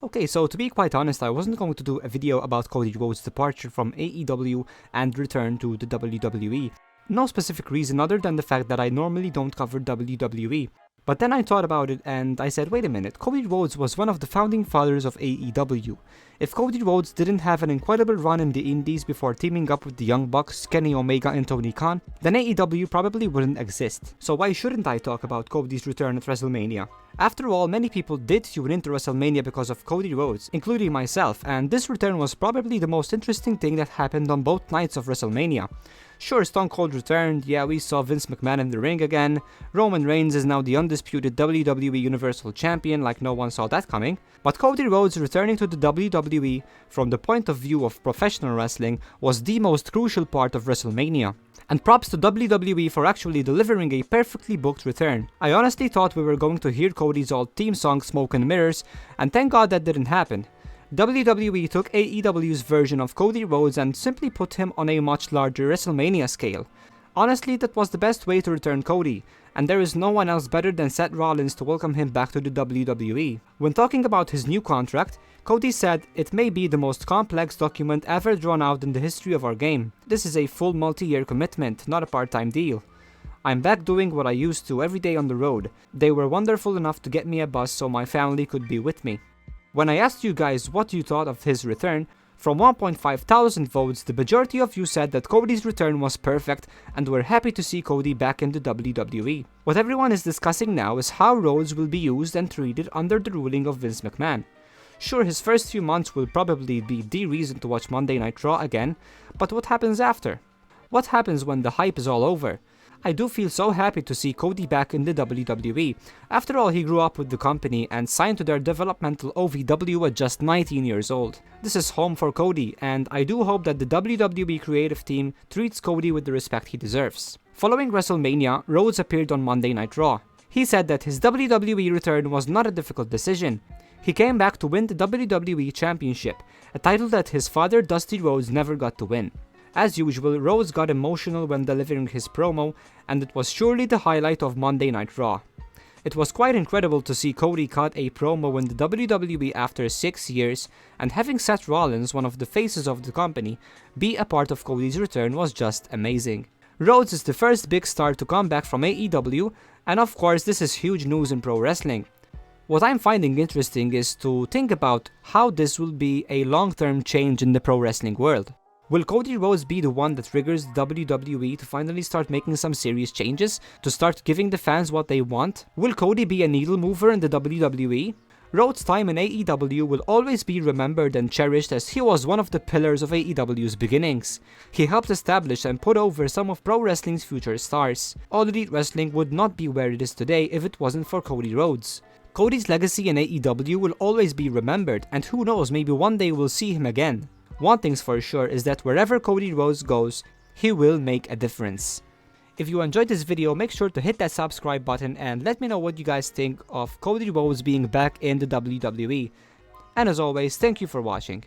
Okay, so to be quite honest, I wasn't going to do a video about Cody Rhodes' departure from AEW and return to the WWE. No specific reason other than the fact that I normally don't cover WWE. But then I thought about it and I said, wait a minute, Cody Rhodes was one of the founding fathers of AEW. If Cody Rhodes didn't have an incredible run in the indies before teaming up with the Young Bucks, Kenny Omega and Tony Khan, then AEW probably wouldn't exist. So why shouldn't I talk about Cody's return at WrestleMania? After all, many people did tune into WrestleMania because of Cody Rhodes, including myself, and this return was probably the most interesting thing that happened on both nights of WrestleMania. Sure, Stone Cold returned, yeah, we saw Vince McMahon in the ring again, Roman Reigns is now the undisputed WWE Universal Champion like no one saw that coming, but Cody Rhodes returning to the WWE from the point of view of professional wrestling was the most crucial part of WrestleMania. And props to WWE for actually delivering a perfectly booked return. I honestly thought we were going to hear Cody's old theme song Smoke and Mirrors, and thank God that didn't happen. WWE took AEW's version of Cody Rhodes and simply put him on a much larger WrestleMania scale. Honestly, that was the best way to return Cody, and there is no one else better than Seth Rollins to welcome him back to the WWE. When talking about his new contract, Cody said, "It may be the most complex document ever drawn out in the history of our game. This is a full multi-year commitment, not a part-time deal. I'm back doing what I used to every day on the road. They were wonderful enough to get me a bus so my family could be with me." When I asked you guys what you thought of his return, from 1.5 thousand votes, the majority of you said that Cody's return was perfect and were happy to see Cody back in the WWE. What everyone is discussing now is how Rhodes will be used and treated under the ruling of Vince McMahon. Sure, his first few months will probably be the reason to watch Monday Night Raw again, but what happens after? What happens when the hype is all over? I do feel so happy to see Cody back in the WWE. After all, he grew up with the company and signed to their developmental OVW at just 19 years old. This is home for Cody, and I do hope that the WWE creative team treats Cody with the respect he deserves. Following WrestleMania, Rhodes appeared on Monday Night Raw. He said that his WWE return was not a difficult decision. He came back to win the WWE Championship, a title that his father Dusty Rhodes never got to win. As usual, Rhodes got emotional when delivering his promo, and it was surely the highlight of Monday Night Raw. It was quite incredible to see Cody cut a promo in the WWE after 6 years, and having Seth Rollins, one of the faces of the company, be a part of Cody's return was just amazing. Rhodes is the first big star to come back from AEW, and of course this is huge news in pro wrestling. What I'm finding interesting is to think about how this will be a long-term change in the pro wrestling world. Will Cody Rhodes be the one that triggers WWE to finally start making some serious changes? To start giving the fans what they want? Will Cody be a needle mover in the WWE? Rhodes' time in AEW will always be remembered and cherished as he was one of the pillars of AEW's beginnings. He helped establish and put over some of pro wrestling's future stars. All Elite Wrestling would not be where it is today if it wasn't for Cody Rhodes. Cody's legacy in AEW will always be remembered, and who knows, maybe one day we'll see him again. One thing's for sure is that wherever Cody Rhodes goes, he will make a difference. If you enjoyed this video, make sure to hit that subscribe button and let me know what you guys think of Cody Rhodes being back in the WWE. And as always, thank you for watching.